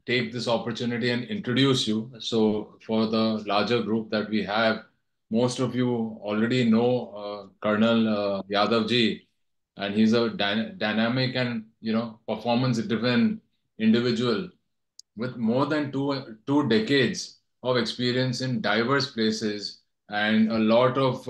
take this opportunity and introduce you. So, for the larger group that we have, most of you already know Colonel Yadav ji, and he's a dynamic and performance-driven individual with more than two decades of experience in diverse places, and a lot of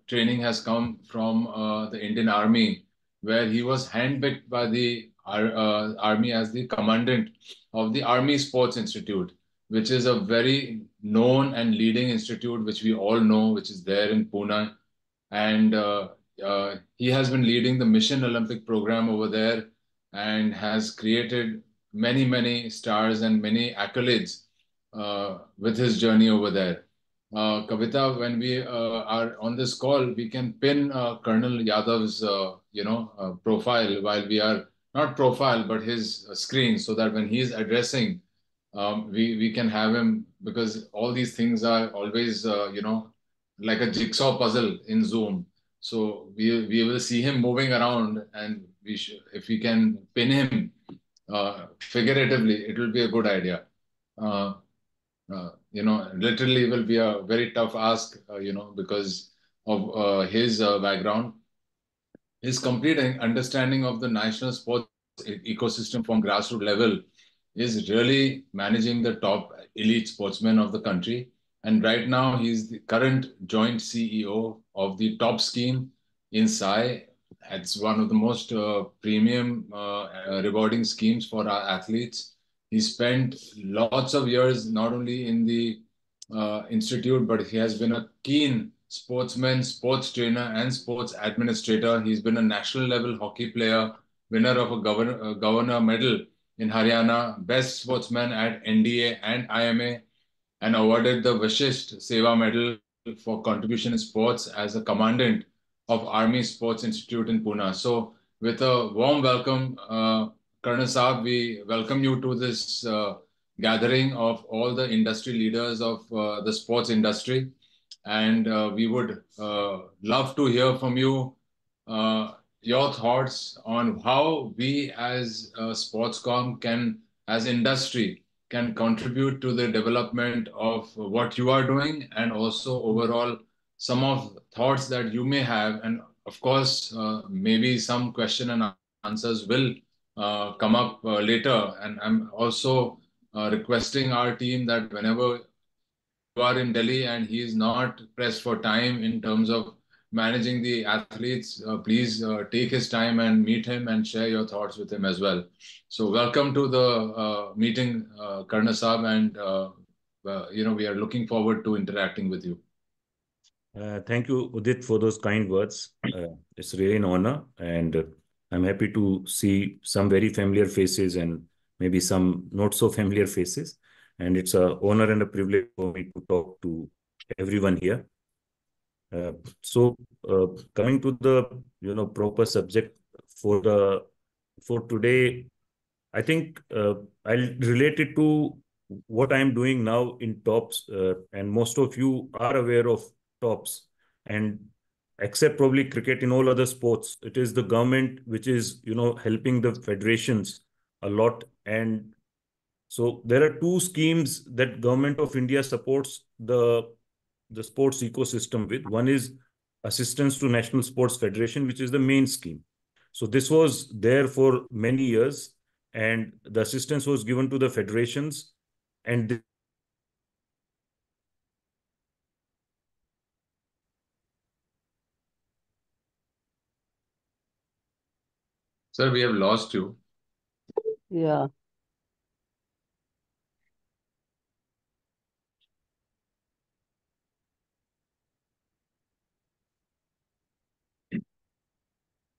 training has come from the Indian Army, where he was handpicked by the Army as the commandant of the Army Sports Institute, which is a very known and leading institute, which we all know, which is there in Pune. And he has been leading the Mission Olympic program over there and has created many stars and many accolades with his journey over there. Kavita, when we are on this call, we can pin Colonel Yadav's profile while we are not profile but his screen, so that when he is addressing, we can have him, because all these things are always like a jigsaw puzzle in Zoom. So we will see him moving around, and if we can pin him figuratively, it will be a good idea. Uh, Literally will be a very tough ask, because of his background. His complete understanding of the national sports ecosystem from grassroots level is really managing the top elite sportsmen of the country. And right now, he's the current joint CEO of the top scheme in Sai. It's one of the most premium, rewarding schemes for our athletes. He spent lots of years not only in the institute, but he has been a keen sportsman, sports trainer, and sports administrator. He's been a national level hockey player, winner of a governor medal in Haryana, best sportsman at NDA and IMA, and awarded the Vashisht Seva Medal for contribution in sports as a commandant of Army Sports Institute in Pune. So, with a warm welcome, Colonel Saab, we welcome you to this gathering of all the industry leaders of the sports industry. And we would love to hear from you your thoughts on how we as Sportscom can, as industry, can contribute to the development of what you are doing, and also overall some of thoughts that you may have. And of course, maybe some question and answers will come up later. And I'm also requesting our team that whenever you are in Delhi and he is not pressed for time in terms of managing the athletes, please take his time and meet him and share your thoughts with him as well. So welcome to the meeting, Karna Saab, and we are looking forward to interacting with you. Thank you, Udit, for those kind words. It's really an honor, and I'm happy to see some very familiar faces and maybe some not so familiar faces. And it's an honor and a privilege for me to talk to everyone here. So coming to the proper subject for today, I think I'll relate it to what I'm doing now in tops, and most of you are aware of tops, and except probably cricket, in all other sports, it is the government which is helping the federations a lot. And so there are two schemes that Government of India supports the sports ecosystem with. One is Assistance to National Sports Federation, which is the main scheme. So this was there for many years, and the assistance was given to the federations. And Sir, we have lost you. Yeah.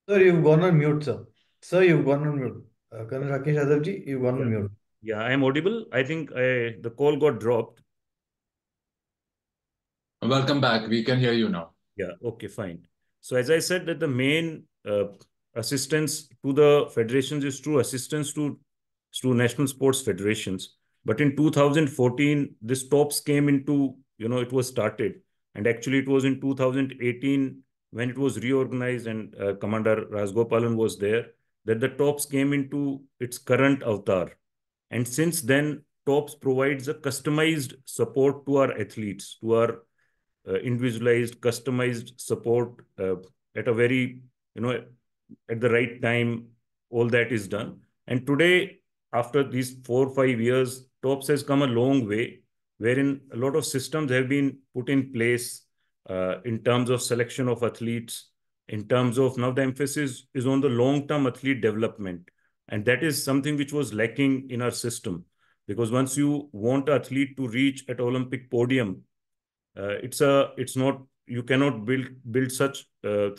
Sir, you've gone on mute, sir. Sir, you've gone on mute. Colonel Rakesh Yadav ji, you've gone on mute. Yeah, I am audible. I think the call got dropped. Welcome back. We can hear you now. Yeah, okay, fine. So as I said, that the main assistance to the federations is through assistance to national sports federations. But in 2014, this TOPS came into, it was started. And actually it was in 2018 when it was reorganized, and Commander Rajgopalan was there, that the TOPS came into its current avatar. And since then, TOPS provides a customized support to our athletes, to our individualized, customized support at a very, at the right time, all that is done. And today, after these 4 or 5 years, TOPS has come a long way, wherein a lot of systems have been put in place in terms of selection of athletes, in terms of now the emphasis is on the long-term athlete development. And that is something which was lacking in our system. Because once you want an athlete to reach at Olympic podium, it's not, you cannot build such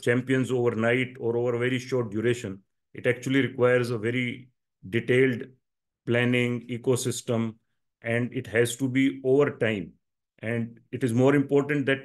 champions overnight or over a very short duration. It actually requires a very detailed planning ecosystem, and it has to be over time. And it is more important that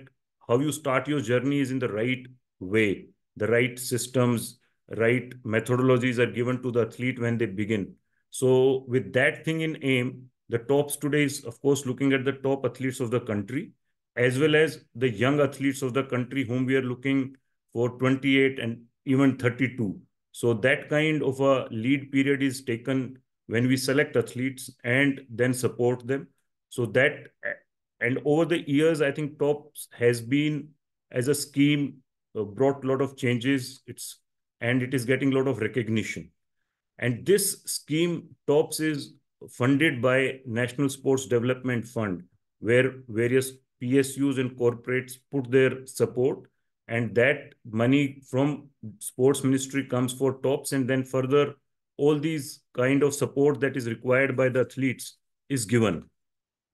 how you start your journey is in the right way. The right systems, right methodologies are given to the athlete when they begin. So with that thing in aim, the TOPS today is, of course, looking at the top athletes of the country, as well as the young athletes of the country whom we are looking for 28 and even 32. So that kind of a lead period is taken when we select athletes and then support them. So that, and over the years, I think TOPS has been, as a scheme, brought a lot of changes. And it is getting a lot of recognition. And this scheme, TOPS, is funded by National Sports Development Fund, where various PSUs and corporates put their support. And that money from Sports Ministry comes for TOPS. And then further, all these kind of support that is required by the athletes is given.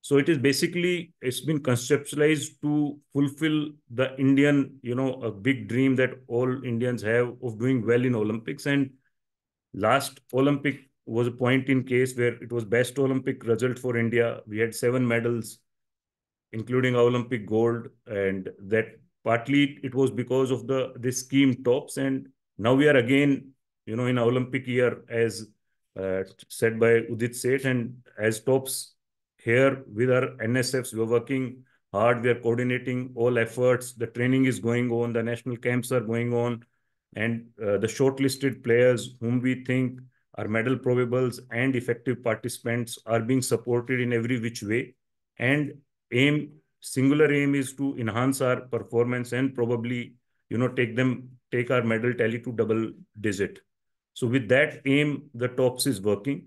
So it is basically, it's been conceptualized to fulfill the Indian, a big dream that all Indians have of doing well in Olympics. And last Olympic was a point in case where it was best Olympic result for India. We had 7 medals, including Olympic gold, and that partly it was because of this scheme TOPS. And now we are again, in Olympic year, as said by Udit Seth, and as TOPS here with our NSFs, we're working hard. We are coordinating all efforts. The training is going on. The national camps are going on. And the shortlisted players whom we think are medal probables and effective participants are being supported in every which way. And singular aim is to enhance our performance and probably, take our medal tally to double digit. So with that aim, the TOPS is working.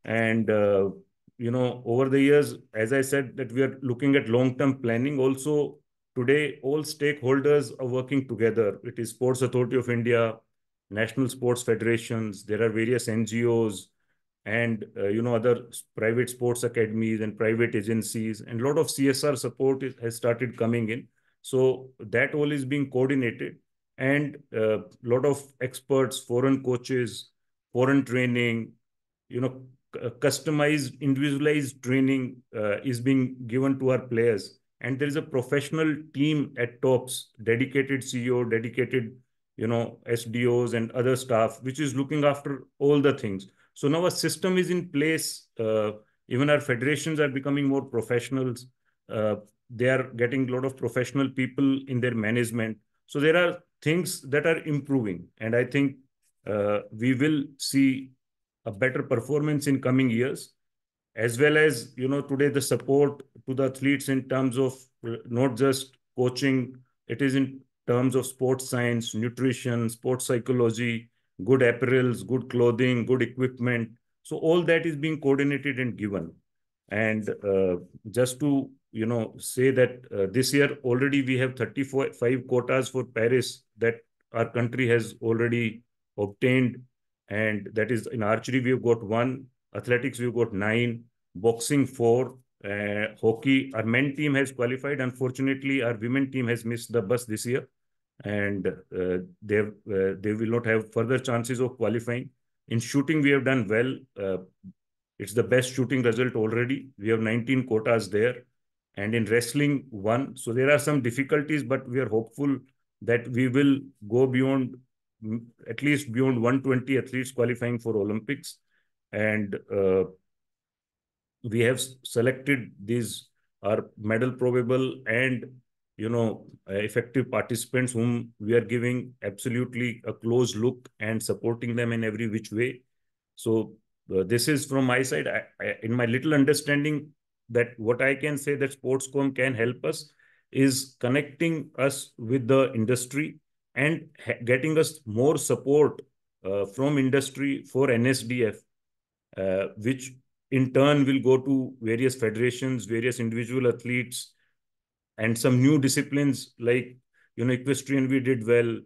And, over the years, as I said, that we are looking at long-term planning. Also, today, all stakeholders are working together. It is Sports Authority of India, national sports federations, there are various NGOs, and other private sports academies and private agencies, and a lot of CSR support has started coming in. So that all is being coordinated, and a lot of experts, foreign coaches, foreign training, customized, individualized training is being given to our players. And there is a professional team at TOPS, dedicated CEO, dedicated, SDOs and other staff, which is looking after all the things. So now a system is in place. Even our federations are becoming more professionals. They are getting a lot of professional people in their management. So there are things that are improving. And I think we will see a better performance in coming years, as well as, today the support to the athletes in terms of not just coaching, it is in terms of sports science, nutrition, sports psychology, good apparels, good clothing, good equipment. So all that is being coordinated and given. And just to, say that this year already we have 35 quotas for Paris that our country has already obtained. And that is in archery, we've got 1, athletics, we've got 9, boxing 4, hockey. Our men team has qualified. Unfortunately, our women team has missed the bus this year, and they will not have further chances of qualifying. In shooting, we have done well. It's the best shooting result already. We have 19 quotas there. And in wrestling, 1. So there are some difficulties, but we are hopeful that we will go beyond, at least beyond 120 athletes qualifying for Olympics. And we have selected these are medal probable and, effective participants whom we are giving absolutely a close look and supporting them in every which way. So this is from my side. In my little understanding, that what I can say that Sportscom can help us is connecting us with the industry and getting us more support from industry for NSDF, which in turn will go to various federations, various individual athletes, and some new disciplines like, equestrian we did well,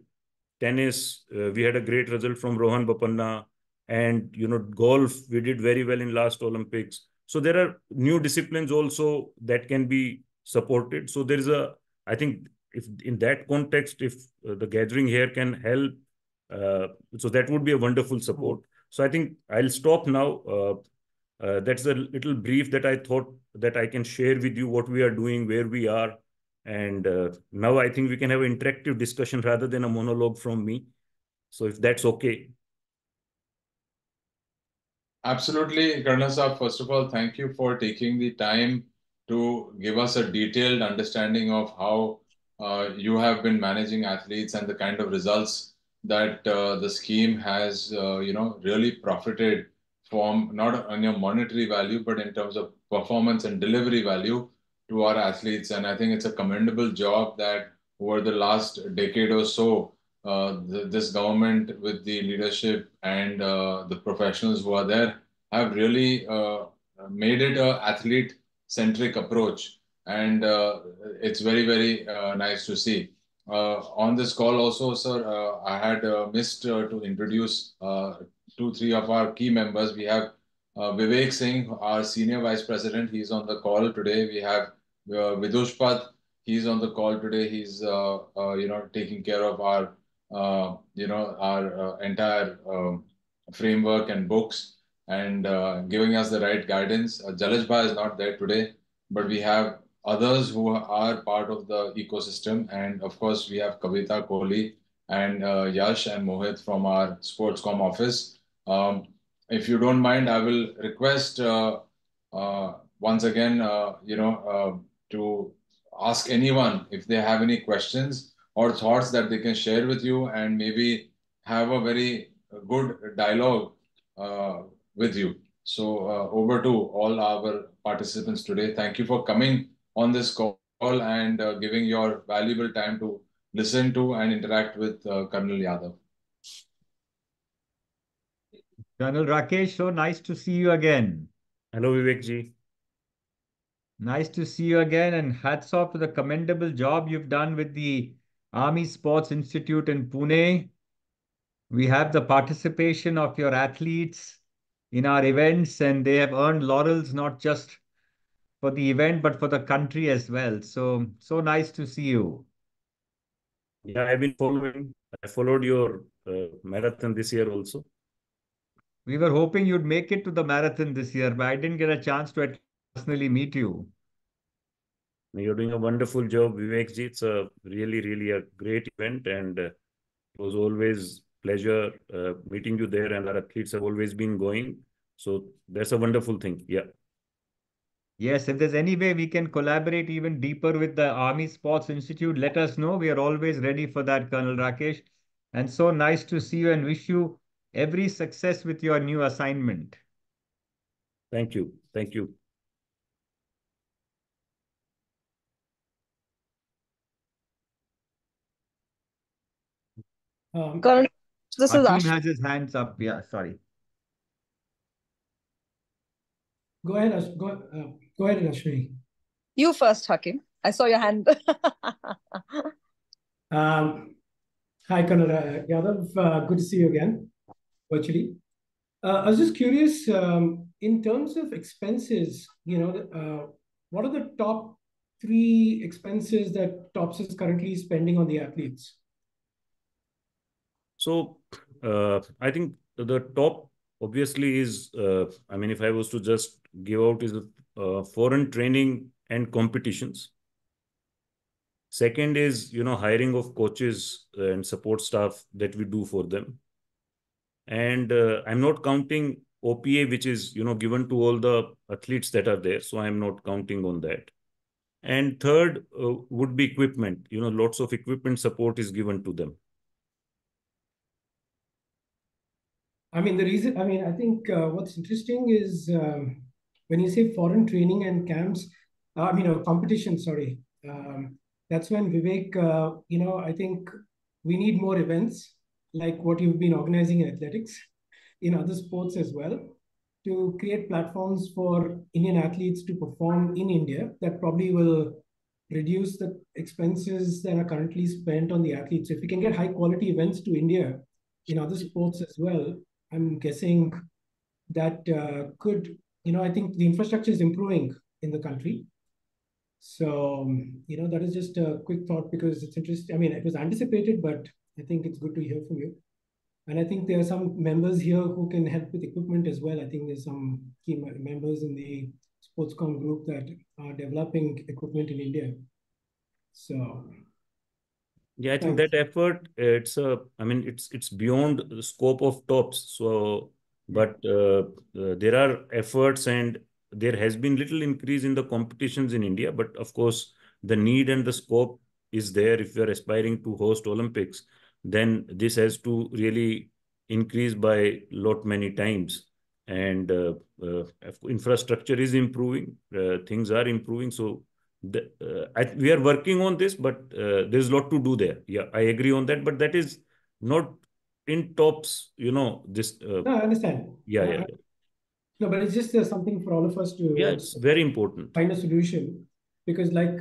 tennis, we had a great result from Rohan Bopanna, and golf we did very well in last Olympics. So there are new disciplines also that can be supported. So there is I think if in that context, if the gathering here can help, so that would be a wonderful support. So I think I'll stop now. That's a little brief that I thought that I can share with you what we are doing, where we are. And now I think we can have an interactive discussion rather than a monologue from me. So if that's okay. Absolutely, Colonel Saab. First of all, thank you for taking the time to give us a detailed understanding of how you have been managing athletes and the kind of results that the scheme has, really profited from, not on your monetary value, but in terms of performance and delivery value to our athletes. And I think it's a commendable job that over the last decade or so, this government, with the leadership and the professionals who are there, have really made it a athlete centric approach, and it's very, very nice to see. On this call also, sir, I had missed to introduce two, three of our key members. We have Vivek Singh, our senior vice president. He's on the call today. We have Vidushpat. He's on the call today. He's taking care of our entire framework and books, and giving us the right guidance. Jalaj Bhai is not there today, but we have others who are part of the ecosystem. And of course, we have Kavita Kohli and Yash and Mohit from our Sportscom office. If you don't mind, I will request once again, to ask anyone if they have any questions or thoughts that they can share with you, and maybe have a very good dialogue with you. So over to all our participants today. Thank you for coming on this call and giving your valuable time to listen to and interact with Colonel Yadav. Colonel Rakesh, so nice to see you again. Hello, Vivek ji. Nice to see you again, and hats off to the commendable job you've done with the Army Sports Institute in Pune. We have the participation of your athletes in our events, and they have earned laurels not just for the event, but for the country as well. So, so nice to see you. Yeah, I've been following. I followed your marathon this year also. We were hoping you'd make it to the marathon this year, but I didn't get a chance to personally meet you. You're doing a wonderful job, Vivek ji. It's a really, really a great event, and it was always pleasure meeting you there, and our athletes have always been going. So that's a wonderful thing. Yeah. Yes, if there's any way we can collaborate even deeper with the Army Sports Institute, let us know. We are always ready for that, Colonel Rakesh. And so nice to see you, and wish you every success with your new assignment. Thank you. Thank you. Colonel, this Our is team Ash. has his hands up. Yeah, sorry. Go ahead, go ahead, Ashwini. You first, Hakim. I saw your hand. Hi, Colonel Yadav. Good to see you again, virtually. I was just curious, in terms of expenses, what are the top three expenses that TOPS is currently spending on the athletes? So I think the top obviously is, if I was to just give out, is foreign training and competitions. Second is, hiring of coaches and support staff that we do for them. And I'm not counting OPA, which is, given to all the athletes that are there. So I'm not counting on that. And third would be equipment. Lots of equipment support is given to them. I mean, I think what's interesting is when you say foreign training and camps, competition, sorry, that's when Vivek, I think we need more events like what you've been organizing in athletics, in other sports as well, to create platforms for Indian athletes to perform in India that probably will reduce the expenses that are currently spent on the athletes. If we can get high quality events to India in other sports as well, I'm guessing that could, I think the infrastructure is improving in the country. So, that is just a quick thought because it's interesting. I mean, it was anticipated, but I think it's good to hear from you. And I think there are some members here who can help with equipment as well. I think there's some key members in the Sportscom group that are developing equipment in India. So Yeah, I think thanks. that effort, it's beyond the scope of tops. So, but there are efforts and there has been little increase in the competitions in India. But of course, the need and the scope is there. If you're aspiring to host Olympics, then this has to really increase by lot many times. And infrastructure is improving, things are improving. So we are working on this, but there's a lot to do there. Yeah, I agree on that, but that is not in tops, this. No, I understand. Yeah. No, but it's just something for all of us Yeah, to it's very important. find a solution because, like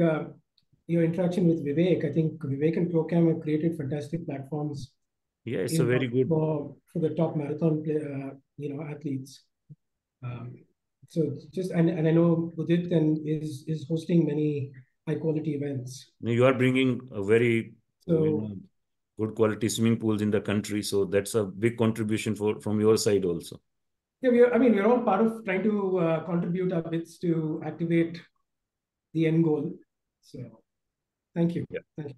your interaction with Vivek, I think Vivek and Procam have created fantastic platforms. Yeah, it's a very good for the top marathon athletes. So and I know Udit is hosting many high quality events. You are bringing a very So good quality swimming pools in the country, so that's a big contribution from your side also. yeah, we're all part of trying to contribute our bits to activate the end goal. So thank you. Yeah. Thank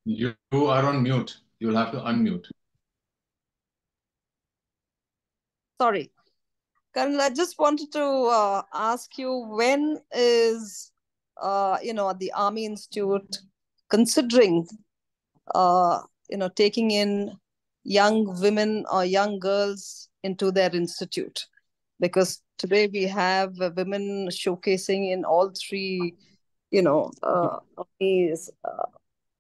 you. You are on mute. You'll have to unmute. Sorry. Karan, I just wanted to ask you, when is, the Army Institute considering, taking in young women or young girls into their institute? Because today we have women showcasing in all three, Army's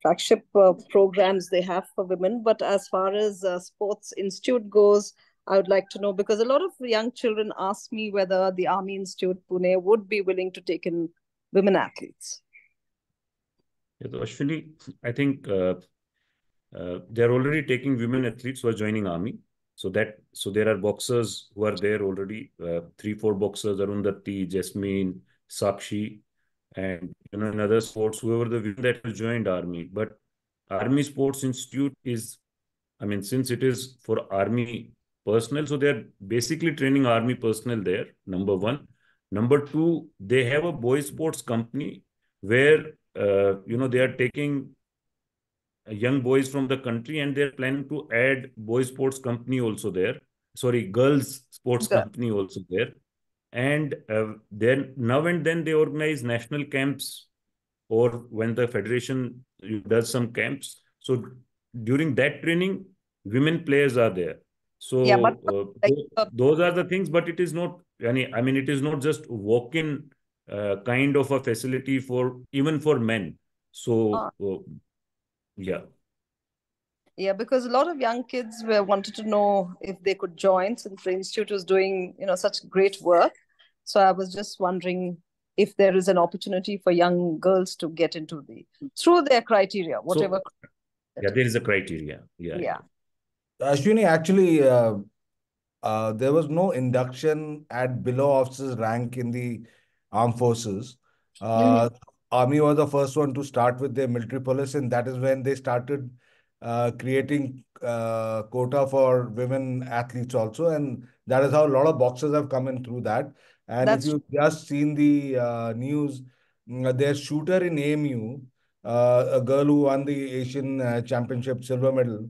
flagship programs they have for women. But as far as Sports Institute goes, I would like to know, because a lot of young children ask me whether the Army Institute Pune would be willing to take in women athletes. Yeah, so Ashwini, I think they're already taking women athletes who are joining Army. So there are boxers who are there already, 3-4 boxers, Arundhati, Jasmine, Sakshi, and in other sports, whoever the women that have joined Army. But Army Sports Institute is, since it is for Army personnel, so they're basically training Army personnel there, number one. Number two, they have a boys sports company where, they are taking young boys from the country and they're planning to add boys sports company also there. Sorry, girls sports company also there. And then now and then they organize national camps, or when the federation does some camps. So during that training, women players are there. So Yeah, but those are the things, but it is not, it is not just walk-in kind of a facility even for men. So yeah. Yeah, because a lot of young kids wanted to know if they could join, since the institute was doing, such great work. So I was just wondering if there is an opportunity for young girls to get into through their criteria, whatever. Yeah, there is a criteria. Yeah. Ashwini, actually, there was no induction at below officers rank in the armed forces. Army was the first one to start with their military police, and that is when they started creating quota for women athletes also, and that is how a lot of boxers have come in through that. And if you've just seen the news, their shooter in AMU, a girl who won the Asian Championship silver medal,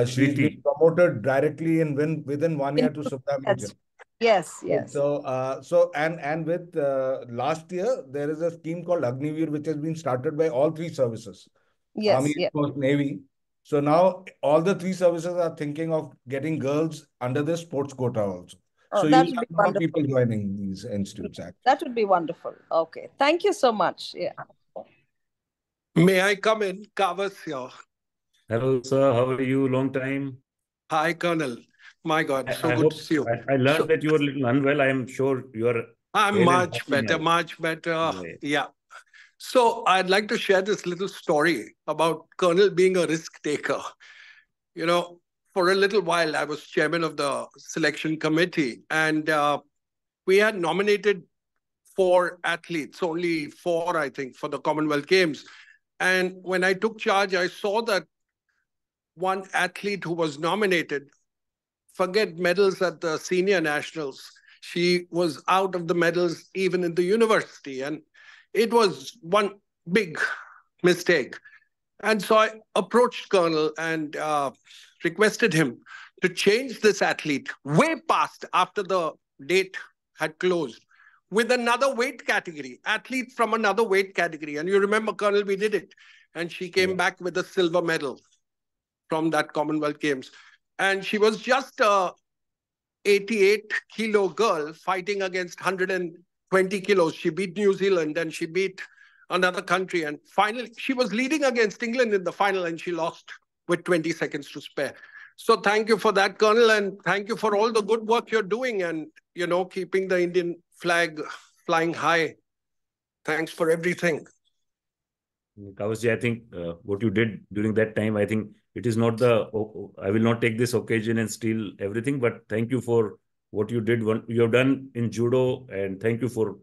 she's been promoted directly within 1 year to Subha Major. Yes, Right. yes. So with last year there is a scheme called Agniveer which has been started by all three services, Army, Yes, Air yeah. Force, Navy. So now all the three services are thinking of getting girls under the sports quota also. Oh, So that you'll would have be a lot of wonderful. people joining these institutes actually. That would be wonderful. Okay. Thank you so much. Yeah. May I come in? Kavas here. Hello, sir. How are you? Long time. Hi, Colonel. My God, so I good to hope see you. I learned So that you were a little unwell. I am sure you are I'm hale and much hearty better, now. much better. Yeah. Yeah. So I'd like to share this little story about Colonel being a risk taker. You know, for a little while, I was chairman of the selection committee, and we had nominated 4 athletes, only 4, I think, for the Commonwealth Games. And when I took charge, I saw that one athlete who was nominated, forget medals at the senior nationals. She was out of the medals even in the university. And it was one big mistake. And so I approached Colonel and requested him to change this athlete way past after the date had closed with another weight category, athlete from another weight category. And you remember, Colonel, we did it. And she came back with a silver medal from that Commonwealth Games. And she was just a 88-kilo girl fighting against 120 kilos. She beat New Zealand and she beat another country. And finally, she was leading against England in the final and she lost with 20 seconds to spare. So thank you for that, Colonel, and thank you for all the good work you're doing and, you know, keeping the Indian flag flying high. Thanks for everything. Kawasji, I think what you did during that time, I think it is not the, I will not take this occasion and steal everything, but thank you for what you did, you have done in judo, and thank you for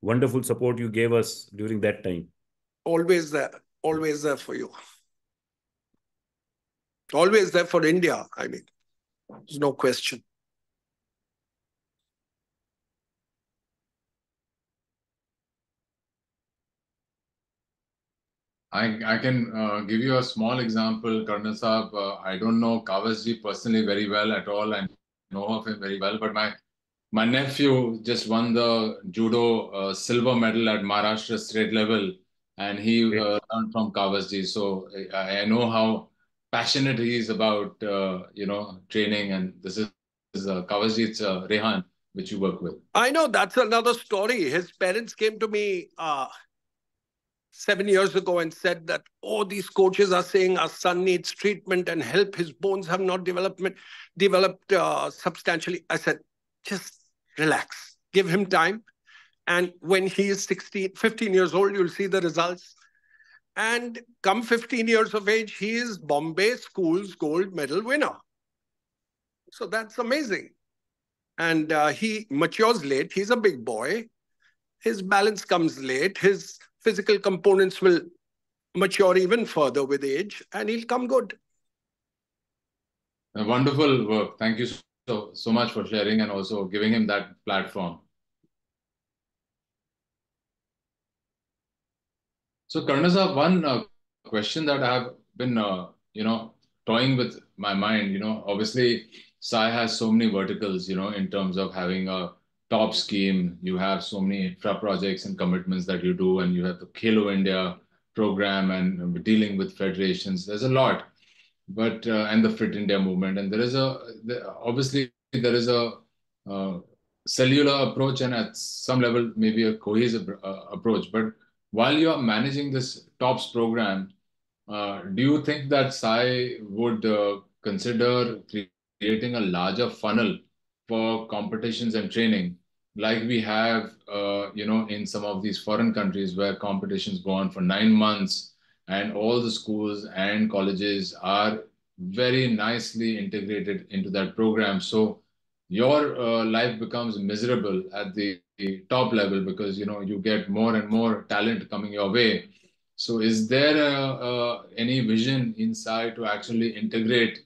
wonderful support you gave us during that time. Always there for you. Always there for India, I mean, there's no question. I can give you a small example, Colonel Saab. I don't know Kawasji personally very well at all. I know of him very well, but my nephew just won the judo silver medal at Maharashtra state level, and he learned from Kawasji. So I know how passionate he is about training, and this is Kawasji. It's Rehan, which you work with. I know, that's another story. His parents came to me 7 years ago and said that, oh, these coaches are saying our son needs treatment and help. His bones have not developed substantially. I said, just relax, give him time. And when he is 15 years old, you'll see the results. And come 15 years of age, he is Bombay School's gold medal winner. So that's amazing. And he matures late. He's a big boy. His balance comes late. His physical components will mature even further with age, and he'll come good. Wonderful work. Thank you so much for sharing and also giving him that platform. So, Karna, one question that I have been, toying with my mind, obviously, Sai has so many verticals, in terms of having a top scheme. You have so many infra projects and commitments that you do, and you have the Khelo India program and dealing with federations. There's a lot, but and the Fit India movement, and obviously there is a uh, cellular approach, and at some level maybe a cohesive approach. But while you are managing this TOPS program, do you think that Sai would consider creating a larger funnel for competitions and training, like we have, in some of these foreign countries where competitions go on for 9 months, and all the schools and colleges are very nicely integrated into that program? So your life becomes miserable at the top level because you get more and more talent coming your way. So is there any vision inside to actually integrate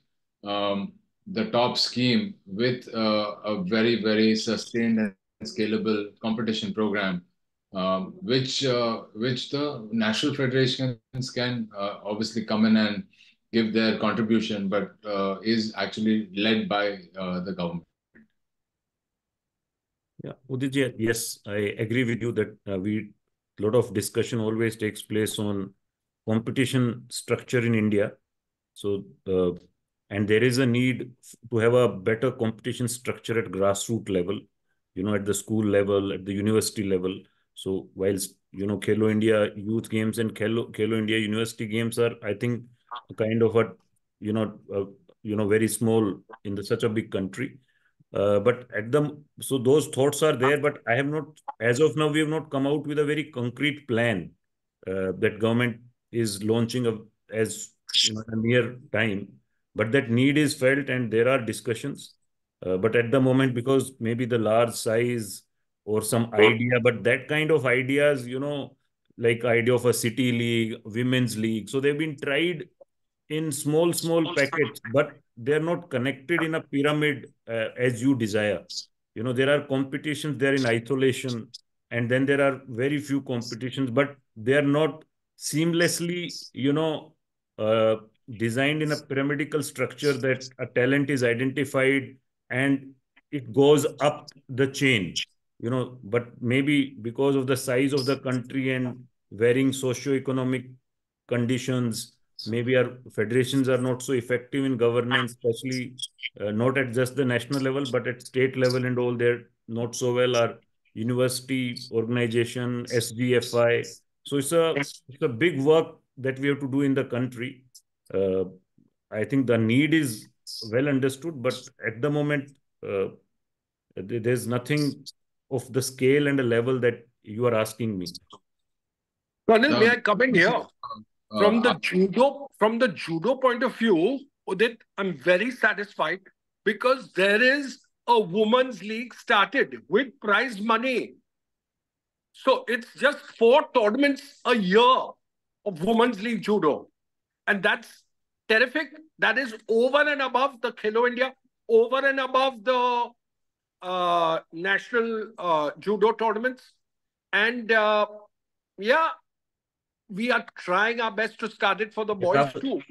the top scheme with a very, very sustained and scalable competition program, which the national federations can obviously come in and give their contribution, but is actually led by the government? Yeah, Udit, yes, I agree with you that lot of discussion always takes place on competition structure in India. So, and there is a need to have a better competition structure at grassroots level, at the school level, at the university level. So, whilst, Khelo India Youth Games and Khelo India University Games are, I think, a kind of you know, uh, very small in such a big country. But so those thoughts are there, but I have not, as of now, we have not come out with a very concrete plan that government is launching as a near time. But that need is felt and there are discussions. But at the moment, because maybe the large size or some idea, but that kind of ideas, like idea of a city league, women's league. So they've been tried in small packets, but they're not connected in a pyramid as you desire. There are competitions there in isolation, and then there are very few competitions, but they are not seamlessly, uh, designed in a pyramidical structure that a talent is identified and it goes up the chain. But maybe because of the size of the country and varying socio-economic conditions, maybe our federations are not so effective in governance, especially not at just the national level, but at state level and all. They're not so well. Our university organization, SGFI. So it's a big work that we have to do in the country. Uh, I think the need is well understood, but at the moment, there's nothing of the scale and the level that you are asking me. Colonel, may The, I come in here? uh, From the judo point of view, Udit, I'm very satisfied because there is a women's league started with prize money. So it's just 4 tournaments a year of women's league judo. And that's terrific. That is over and above the Khelo India, over and above the national judo tournaments. And yeah, we are trying our best to start it for the boys too.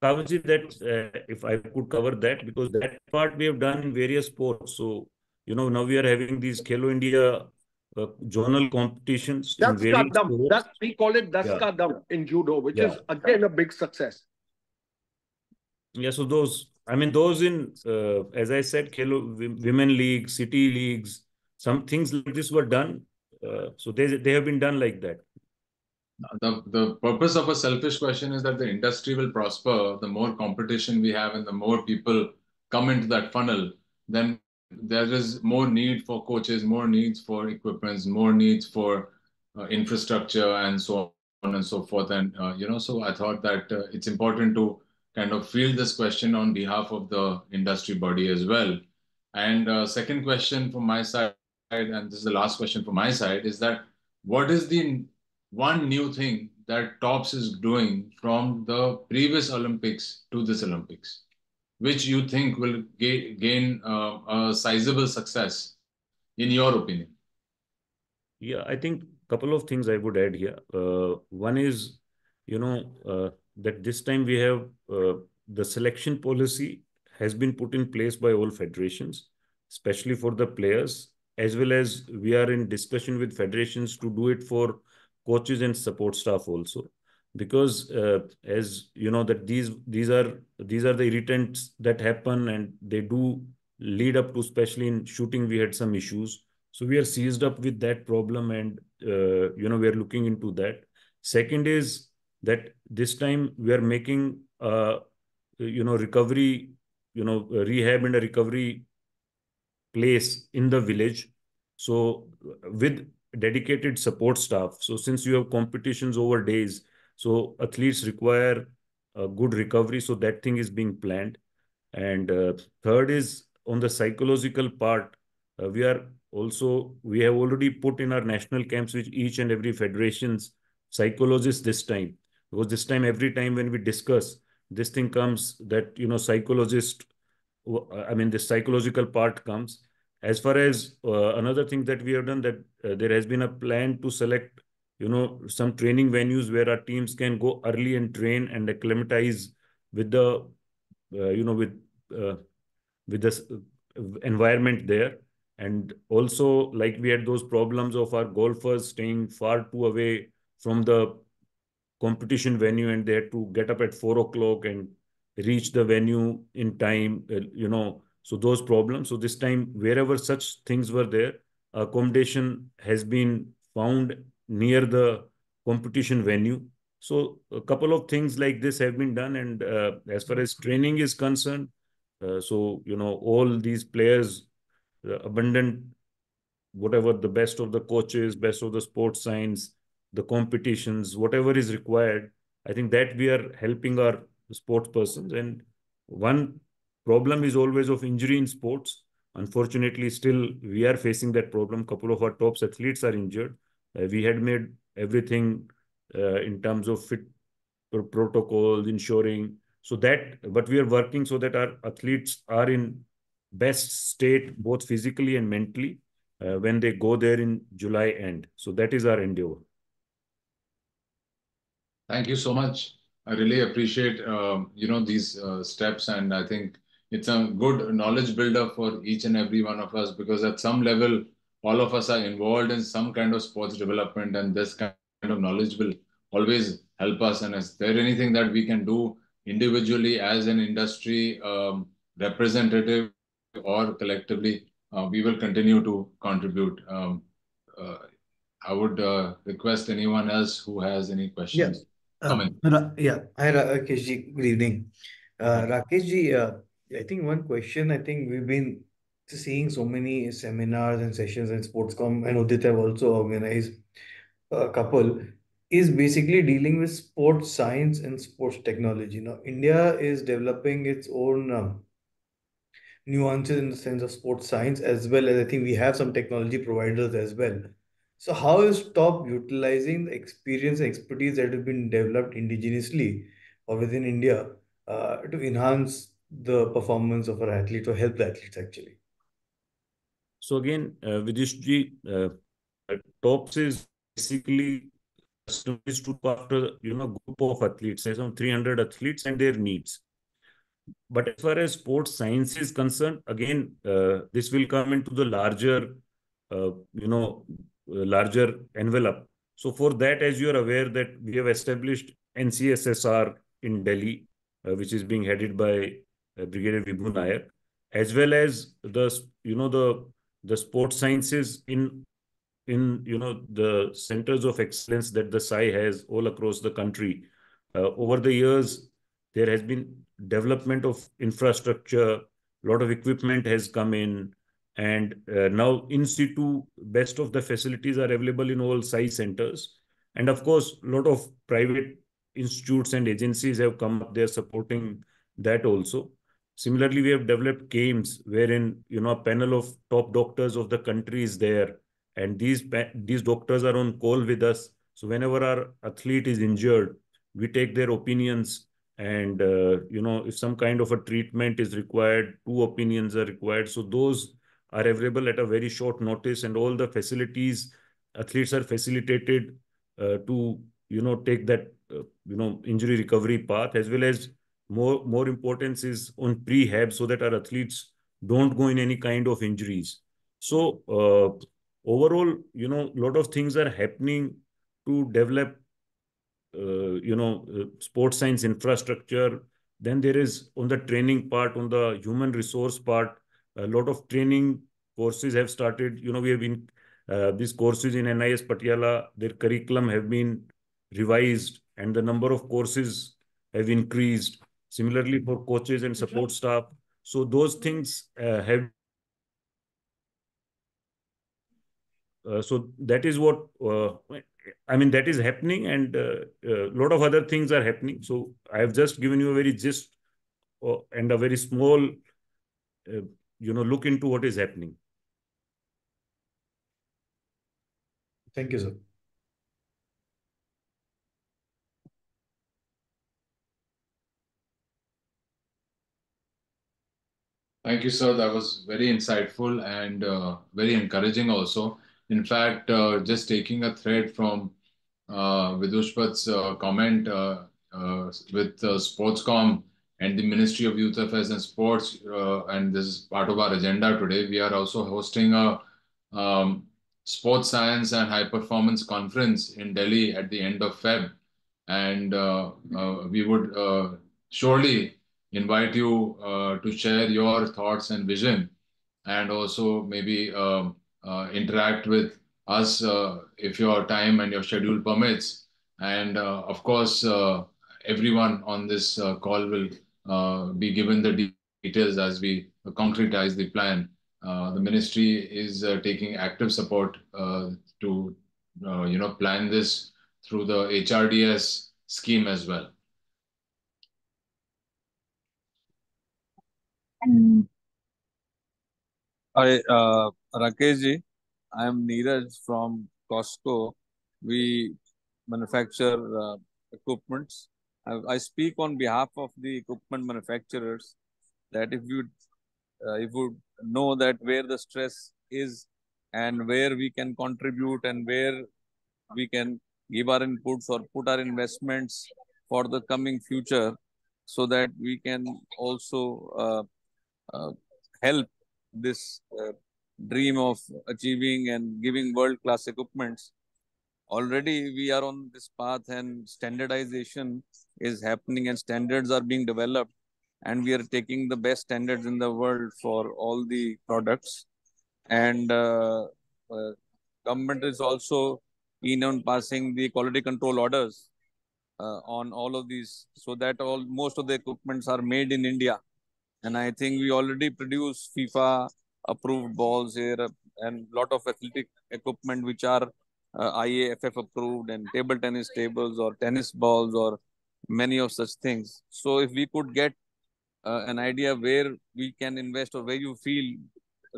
Kawalji, that if I could cover that, because that part we have done in various sports. So, now we are having these Khelo India zonal competitions in That's ka various dam. sports. That's, we call it das Yeah, ka dam in judo, which yeah, is again a big success. yeah. So those in, as I said, women leagues, city leagues, some things like this were done. So they have been done like that. the purpose of a selfish question is that the industry will prosper. The more competition we have and the more people come into that funnel, then there is more need for coaches, more needs for equipments, more needs for infrastructure, and so on and so forth. And so I thought that it's important to kind of field this question on behalf of the industry body as well. And second question from my side, and this is the last question from my side, is that what is the one new thing that TOPS is doing from the previous Olympics to this Olympics, which you think will gain a sizable success, in your opinion? Yeah, I think a couple of things I would add here. One is, that this time we have the selection policy has been put in place by all federations, especially for the players, as well as we are in discussion with federations to do it for coaches and support staff also. Because as you know that these are the irritants that happen and they do lead up to, especially in shooting, we had some issues, so we are seized up with that problem, and we are looking into that. Second is that this time we are making recovery, rehab and a recovery place in the village. So with dedicated support staff. So since you have competitions over days, so athletes require a good recovery. So that thing is being planned. And third is on the psychological part. We have already put in our national camps with each and every federation's psychologist this time, because this time every time when we discuss this thing comes that psychologist, I mean the psychological part comes. As far as another thing that we have done, that there has been a plan to select some training venues where our teams can go early and train and acclimatize with the uh, you know with uh, with this environment there. And also, like we had those problems of our golfers staying far too away from the competition venue, and they had to get up at 4 o'clock and reach the venue in time, so those problems. So this time, wherever such things were there, accommodation has been found near the competition venue. So a couple of things like this have been done. And as far as training is concerned, all these players, abundant, whatever the best of the coaches, best of the sports science, the competitions, whatever is required, I think that we are helping our sports persons. And one problem is always of injury in sports. Unfortunately, still we are facing that problem. Couple of our top athletes are injured. We had made everything in terms of fit protocols, ensuring so that, but we are working so that our athletes are in best state, both physically and mentally, when they go there in July end. So that is our endeavor. Thank you so much. I really appreciate these steps, and I think it's a good knowledge builder for each and every one of us, because at some level, all of us are involved in some kind of sports development, and this kind of knowledge will always help us. And is there anything that we can do individually as an industry representative or collectively, we will continue to contribute. Uh, I would request anyone else who has any Yeah. questions. Come in. Yeah. Hi, Rakesh ji. Good evening. Rakesh ji, I think one question, I think we've been seeing so many seminars and sessions in Sportscom, and Udit have also organized a couple, is basically dealing with sports science and sports technology. Now, India is developing its own nuances in the sense of sports science, as well as I think we have some technology providers as well. So how is top utilizing the experience and expertise that have been developed indigenously or within India to enhance the performance of our athletes or help the athletes actually? So again, Vidishji, TOPS is basically customized to look after, group of athletes, say some 300 athletes and their needs. But as far as sports science is concerned, again, this will come into the larger envelope. So for that, as you are aware, that we have established NCSSR in Delhi, which is being headed by Brigadier Vibhu Nair, as well as the sports sciences in the centers of excellence that the SAI has all across the country. Over the years, there has been development of infrastructure, a lot of equipment has come in, and now in situ, best of the facilities are available in all SAI centers. And of course, a lot of private institutes and agencies have come up there supporting that also. Similarly, we have developed games wherein a panel of top doctors of the country is there, and these doctors are on call with us. So whenever our athlete is injured, we take their opinions, and if some kind of a treatment is required, two opinions are required. So those are available at a very short notice, and all the facilities, athletes are facilitated to take that injury recovery path, as well as more importance is on prehab, so that our athletes don't go in any kind of injuries. So overall, a lot of things are happening to develop sports science infrastructure. Then there is on the training part, on the human resource part, a lot of training courses have started. We have been these courses in NIS Patiala, their curriculum have been revised, and the number of courses have increased. Similarly for coaches and support staff. So those things have. So that is what that is happening, and a lot of other things are happening. So I have just given you a very gist and a very small, look into what is happening. Thank you, sir. Thank you, sir. That was very insightful and very encouraging also. In fact, just taking a thread from Vidushpat's comment with Sportscom and the Ministry of Youth Affairs and Sports, and this is part of our agenda today. We are also hosting a sports science and high performance conference in Delhi at the end of Feb, and we would surely invite you to share your thoughts and vision, and also maybe interact with us if your time and your schedule permits. And of course, everyone on this call will be given the details as we concretize the plan. The ministry is taking active support to plan this through the HRDS scheme as well. Hi, Rakesh ji. I am Neeraj from Costco. We manufacture equipments. I speak on behalf of the equipment manufacturers that if you know that where the stress is and where we can contribute and where we can give our inputs or put our investments for the coming future, so that we can also uh, help this dream of achieving and giving world-class equipments. Already we are on this path and standardization is happening and standards are being developed, and we are taking the best standards in the world for all the products. And uh, government is also keen on passing the quality control orders on all of these, so that all most of the equipments are made in India. And I think we already produce FIFA approved balls here and lot of athletic equipment which are IAFF approved, and table tennis tables or tennis balls or many of such things. So if we could get an idea where we can invest or where you feel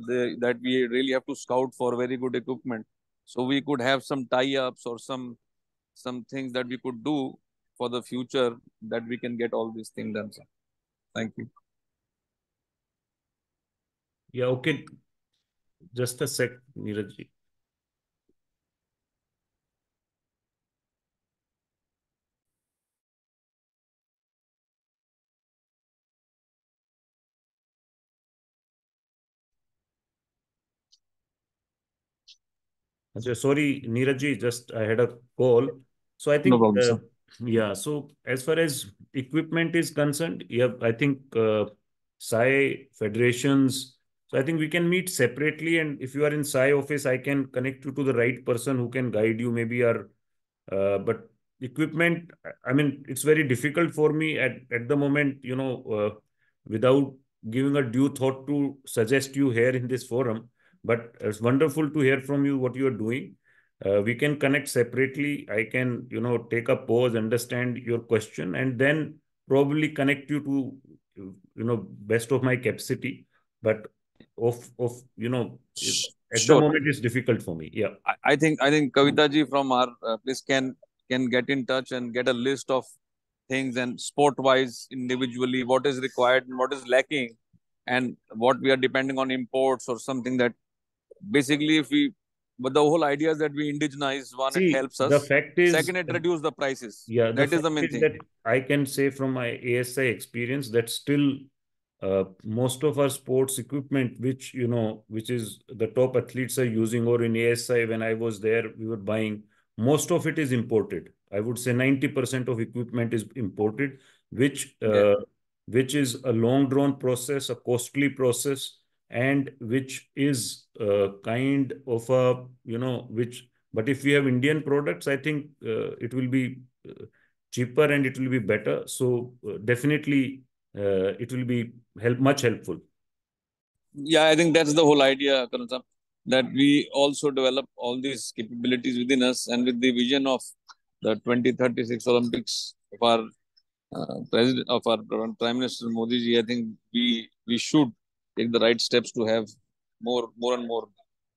that we really have to scout for very good equipment, so we could have some tie-ups or some things that we could do for the future, that we can get all these things done. Sir. Thank you. Yeah, okay. Just a sec, Neeraj ji. Sorry, Neeraj ji, just I had a call. So I No think, problem, sir. yeah, so as far as equipment is concerned, yeah, I think SAI federations, so I think we can meet separately. And if you are in SAI office, I can connect you to the right person who can guide you, maybe our, but equipment, I mean, it's very difficult for me at the moment, without giving a due thought to suggest you here in this forum. But it's wonderful to hear from you what you are doing. We can connect separately. I can, take a pause, understand your question, and then probably connect you to, best of my capacity. But at the Sure. moment, it's difficult for me. Yeah. I think Kavita ji from our place can get in touch and get a list of things, and sport wise individually what is required and what is lacking, and what we are depending on imports or something. That basically, if we, but the whole idea is that we indigenize. One, it See, helps the us. fact is, Second, it reduce the prices. yeah, the That is fact the main is thing. that I can say from my ASI experience that still most of our sports equipment, which is the top athletes are using, or in ASI, when I was there, we were buying, most of it is imported. I would say 90% of equipment is imported, which Yeah. which is a long drawn process, a costly process, and which is kind of a, which, but if we have Indian products, I think it will be cheaper and it will be better. So definitely it will be much helpful. Yeah, I think that's the whole idea, Karan sir, that we also develop all these capabilities within us, and with the vision of the 2036 Olympics of our president, of our Prime Minister Modi ji, I think we should take the right steps to have more and more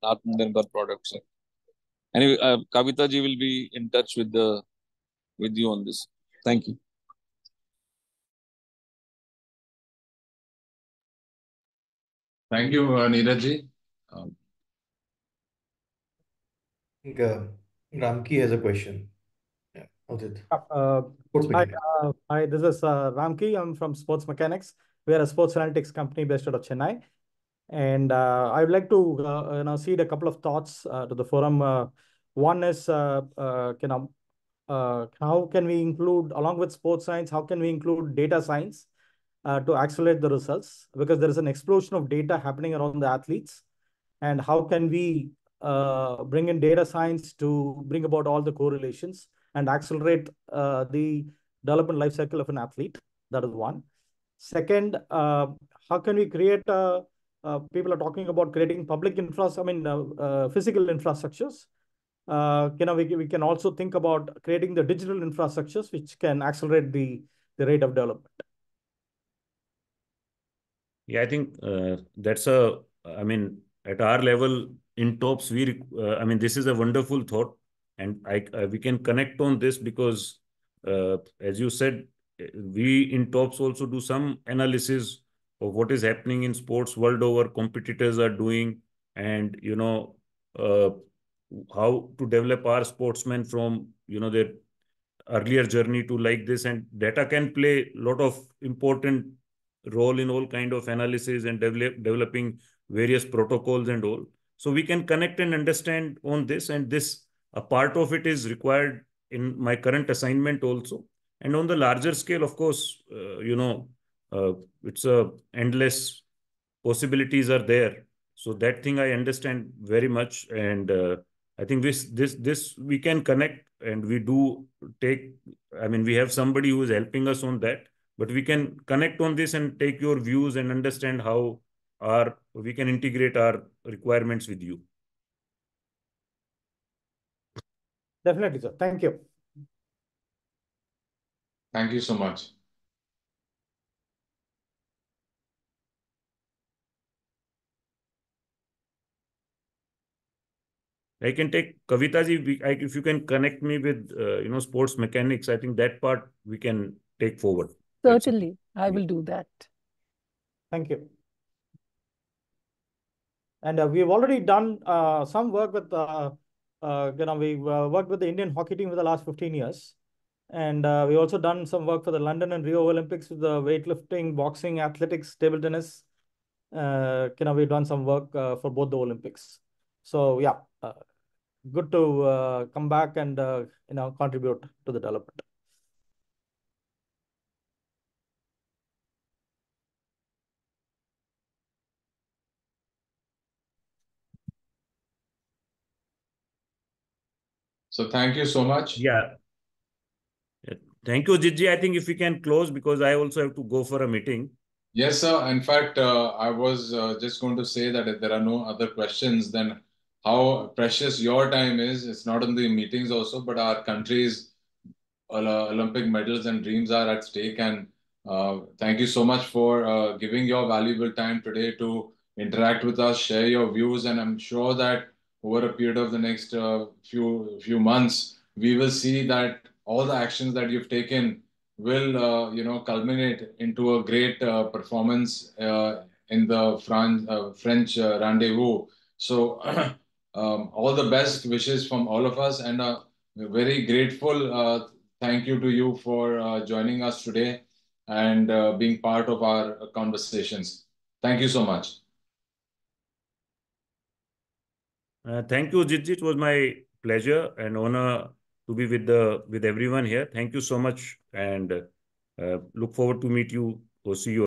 Atmanirbhar products. Anyway, Kavita ji will be in touch with you on this. Thank you. Thank you, Neeraj ji. I think Ramki has a question. Yeah. Udit. Sports mechanics. Hi, this is Ramki. I'm from Sports Mechanics. We are a sports analytics company based out of Chennai. And I would like to seed a couple of thoughts to the forum. One is, how can we include, along with sports science, how can we include data science to accelerate the results? Because there is an explosion of data happening around the athletes. And how can we bring in data science to bring about all the correlations and accelerate the development life cycle of an athlete? That is one. Second, how can we create people are talking about creating public infrastructure, physical infrastructures. We can also think about creating the digital infrastructures which can accelerate the rate of development. Yeah, I think that's at our level in TOPS, this is a wonderful thought, and we can connect on this because, as you said, we in TOPS also do some analysis of what is happening in sports world over, competitors are doing, and how to develop our sportsmen from their earlier journey to like this, and data can play a lot of important role in all kind of analysis and developing various protocols and all. So we can connect and understand on this, and this a part of it is required in my current assignment also. And on the larger scale, of course, it's a endless possibilities are there. So that thing I understand very much, and I think this we can connect, and we do take. We have somebody who is helping us on that, but we can connect on this and take your views and understand how we can integrate our requirements with you. Definitely, sir. Thank you. Thank you so much. I can take Kavita ji, if you can connect me with sports mechanics, I think that part we can take forward. Certainly, I will do that. Thank you. And we've already done some work with, we've worked with the Indian hockey team for the last 15 years. And we also done some work for the London and Rio Olympics with the weightlifting, boxing, athletics, table tennis. We've done some work for both the Olympics. So yeah, good to come back and contribute to the development. So thank you so much. Yeah. Thank you, Jitji. I think if we can close, because I also have to go for a meeting. Yes, sir. In fact, I was just going to say that if there are no other questions, then how precious your time is. It's not in the meetings also, but our country's Olympic medals and dreams are at stake. And thank you so much for giving your valuable time today to interact with us, share your views. And I'm sure that over a period of the next few months, we will see that all the actions that you've taken will culminate into a great performance in the French rendezvous. So all the best wishes from all of us, and very grateful. Thank you to you for joining us today and being part of our conversations. Thank you so much. Thank you, Jitji. It was my pleasure and honor to be with everyone here. Thank you so much, and look forward to meet you or see you.